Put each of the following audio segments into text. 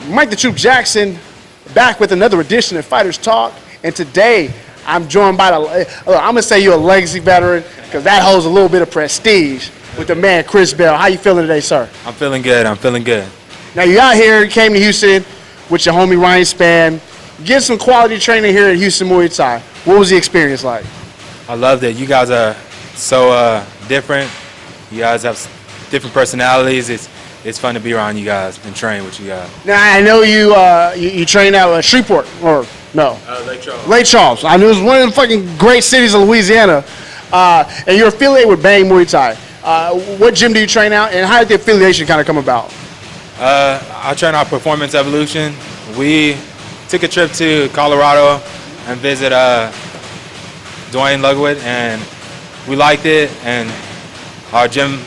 Mike the Troop Jackson, back with another edition of Fighters Talk. And today, I'm joined by I'm gonna say you're a legacy veteran because that holds a little bit of prestige with the man Chris Bell. How you feeling today, sir? I'm feeling good. Now you out here, you came to Houston with your homie Ryan Spann. Get some quality training here at Houston Muay Thai. What was the experience like? I loved it. You guys are so different. You guys have different personalities. It's fun to be around you guys and train with you guys. Now I know you train out at Shreveport, or no? Lake Charles. Lake Charles. I knew it was one of the fucking great cities of Louisiana. And you're affiliated with Bang Muay Thai. What gym do you train out, and how did the affiliation kind of come about? I train out Performance Evolution. We took a trip to Colorado and visit Dwayne Lugwood, and we liked it. And our gym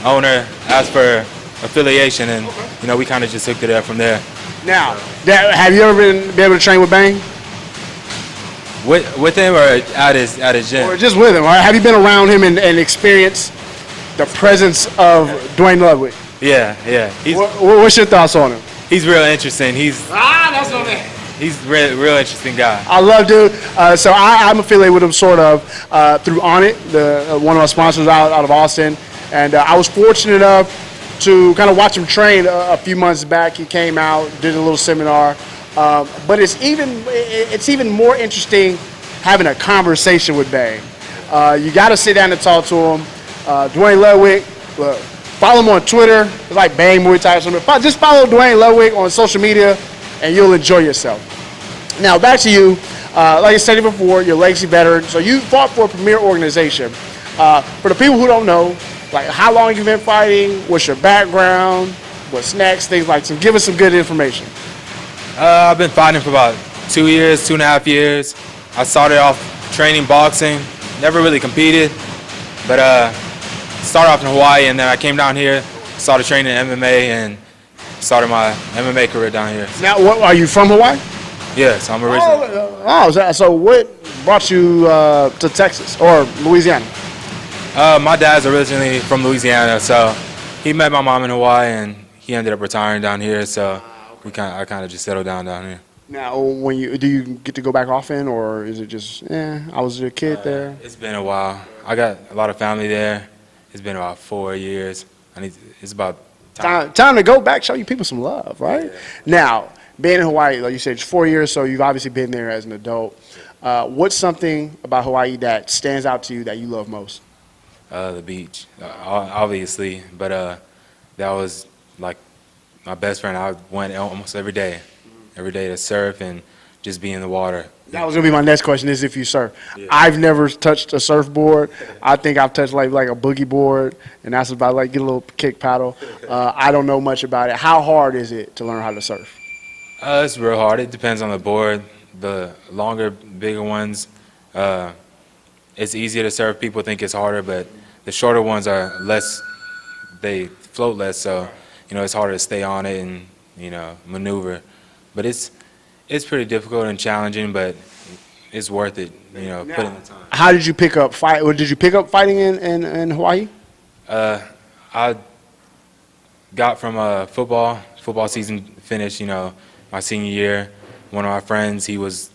owner asked for affiliation, and we kind of just took it up from there. Now, have you ever been able to train with Bang? With him or at his gym? Or just with him? Or have you been around him and experienced the presence of Dwayne Ludwig? Yeah. What's your thoughts on him? He's real interesting. That's what man. He's real interesting guy. I love dude. So I'm affiliated with him sort of through Onnit, one of our sponsors out of Austin. And I was fortunate enough to kind of watch him train a few months back. He came out, did a little seminar. But it's even more interesting having a conversation with Bang. You got to sit down and talk to him. Dwayne Ludwig, follow him on Twitter. It's like Bang Muay Thai or something. Just follow Dwayne Ludwig on social media, and you'll enjoy yourself. Now back to you. Like I said before, you're a legacy veteran, so you fought for a premier organization. For the people who don't know, like how long you've been fighting, what's your background, what's next, things like that. So give us some good information. I've been fighting for about 2 years, 2.5 years. I started off training boxing, never really competed, but started off in Hawaii, and then I came down here, started training MMA, and started my MMA career down here. Now, are you from Hawaii? Yes, I'm originally. So what brought you to Texas or Louisiana? My dad's originally from Louisiana, so he met my mom in Hawaii, and he ended up retiring down here, so I kind of just settled down here. Now, do you get to go back often, or is it just, I was a kid there? It's been a while. I got a lot of family there. It's been about 4 years. It's about time to go back, show you people some love, right? Yeah. Now, being in Hawaii, like you said, it's 4 years, so you've obviously been there as an adult. What's something about Hawaii that stands out to you that you love most? The beach, obviously, but that was like my best friend. I went almost every day to surf and just be in the water. That was gonna be my next question: is if you surf. Yeah. I've never touched a surfboard. I think I've touched like a boogie board, and that's about like get a little kick paddle. I don't know much about it. How hard is it to learn how to surf? It's real hard. It depends on the board. The longer, bigger ones, it's easier to surf. People think it's harder, but the shorter ones are less. They float less, so it's harder to stay on it and maneuver. But it's pretty difficult and challenging, but it's worth it. Putting the time. How did you pick up fight? Or did you pick up fighting in Hawaii? I got from football season finished. My senior year. One of my friends, he was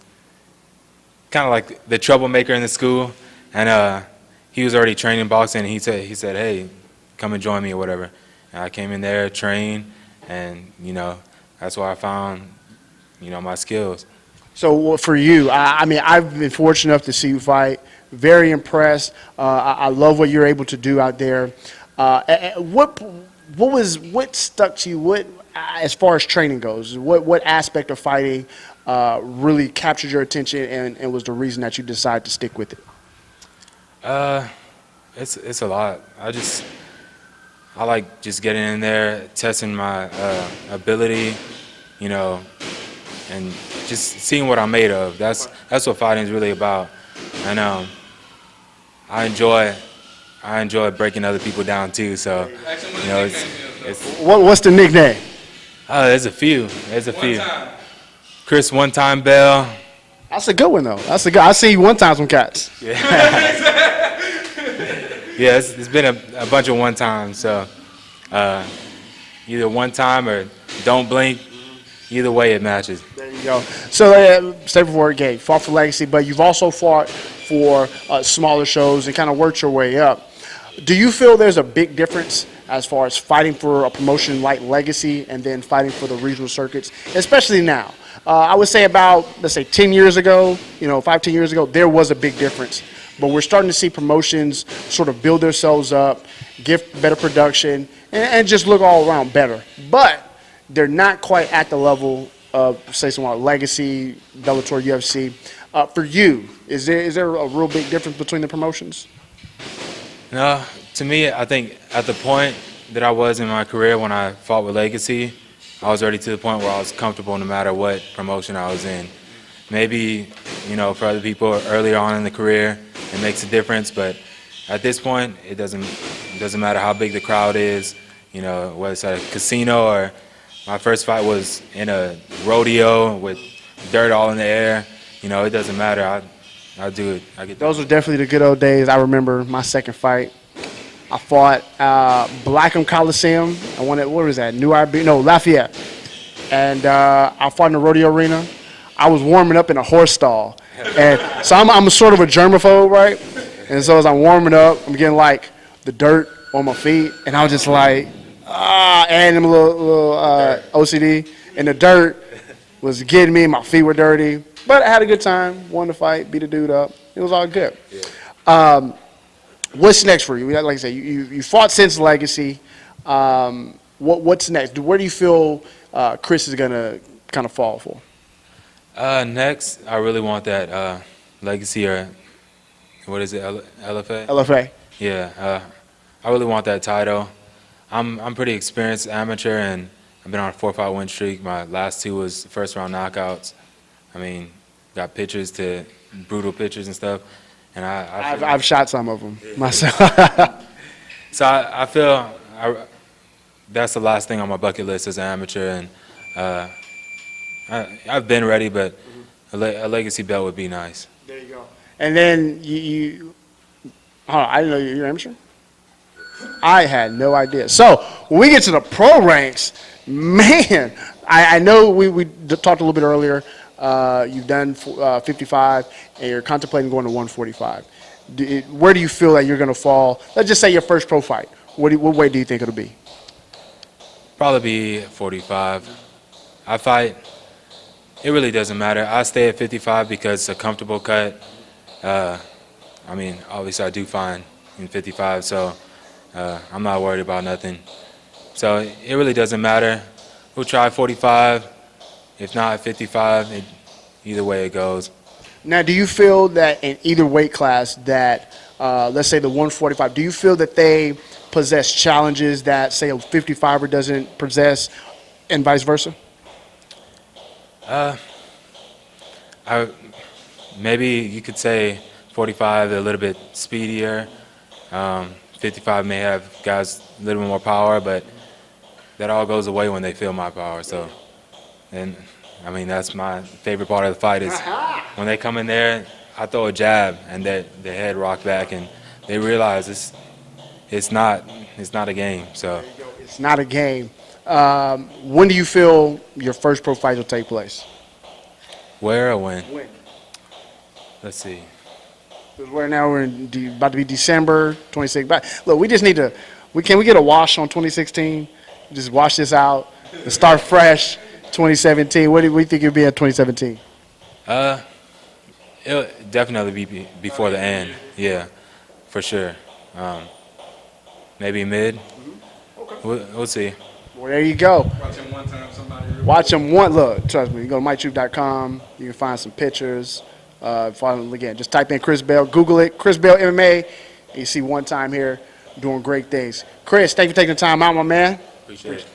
kind of like the troublemaker in the school, and he was already training boxing. And he said, "Hey, come and join me or whatever." And I came in there, trained, and that's where I found my skills. So for you, I've been fortunate enough to see you fight. Very impressed. I love what you're able to do out there. What stuck to you? What, as far as training goes, what aspect of fighting really captured your attention and was the reason that you decided to stick with it? It's a lot. I like just getting in there, testing my ability, and just seeing what I'm made of. That's what fighting is really about. And I enjoy breaking other people down too. So What's the nickname? There's a few. Chris One Time Bell. That's a good one though. I see you one time some cats. Yeah. Yeah, it's been a bunch of one times. So either one time or don't blink. either way it matches. There you go. So, Staple Ford Gate, fought for Legacy, but you've also fought for smaller shows and kind of worked your way up. Do you feel there's a big difference as far as fighting for a promotion like Legacy and then fighting for the regional circuits, especially now? I would say about, let's say, 10 years ago, 5, 10 years ago, there was a big difference. But we're starting to see promotions sort of build themselves up, give better production, and just look all around better. But they're not quite at the level of, say, something like Legacy, Bellator, UFC. For you, is there a real big difference between the promotions? No, to me, I think at the point that I was in my career when I fought with Legacy, I was already to the point where I was comfortable no matter what promotion I was in. Maybe, for other people earlier on in the career, it makes a difference, but at this point, it doesn't matter how big the crowd is, whether it's at a casino or my first fight was in a rodeo with dirt all in the air. It doesn't matter. I do it. I get Those were definitely the good old days. I remember my second fight. I fought Blackham Coliseum. I won it. What was that? Lafayette. And I fought in the rodeo arena. I was warming up in a horse stall, and so I'm sort of a germaphobe, right? And so as I'm warming up, I'm getting like the dirt on my feet, and I was just like, and I'm a little OCD, and the dirt was getting me. My feet were dirty, but I had a good time. Won the fight, beat a dude up. It was all good. Yeah. What's next for you? Like I said, you fought since Legacy. What's next? Where do you feel Chris is gonna kind of fall for? Next, I really want that Legacy or what is it, LFA? LFA. Yeah, I really want that title. I'm pretty experienced amateur, and I've been on a 4-5 win streak. My last 2 was first round knockouts. I mean, got pitches to brutal pitches and stuff, and I've shot some of them myself. So I feel that's the last thing on my bucket list as an amateur, and I've been ready, but a Legacy belt would be nice. There you go. And then hold on, I didn't know you're an amateur? I had no idea. So when we get to the pro ranks, man, I know we talked a little bit earlier. You've done 55, and you're contemplating going to 145. Where do you feel that you're going to fall? Let's just say your first pro fight. What weight do you think it'll be? Probably be 45. I fight. It really doesn't matter. I stay at 55 because it's a comfortable cut. I mean, obviously I do fine in 55, so I'm not worried about nothing. So it really doesn't matter. We'll try 45. If not 55, either way it goes. Now, do you feel that in either weight class that, let's say the 145, do you feel that they possess challenges that, say, a 55er doesn't possess and vice versa? Maybe you could say 45 a little bit speedier. 55 may have guys a little bit more power, but that all goes away when they feel my power. So, and I mean that's my favorite part of the fight is when they come in there, I throw a jab and their head rock back and they realize it's not a game. So it's not a game. When do you feel your first pro fight will take place? Where or when? When? Let's see. Because right now we're about to be December 26th. But look, we just need to. Can we get a wash on 2016? Just wash this out and start fresh. 2017. What do you think it'll be at 2017? It'll definitely be before the end. Yeah, for sure. Maybe mid. We'll see. Well, there you go. Watch him one time, somebody. Watch them one. Look, trust me. You go to MikeTruth.com. You can find some pictures. Follow him again. Just type in Chris Bell. Google it. Chris Bell MMA. And you see one time here doing great things. Chris, thank you for taking the time out, my man. Appreciate it.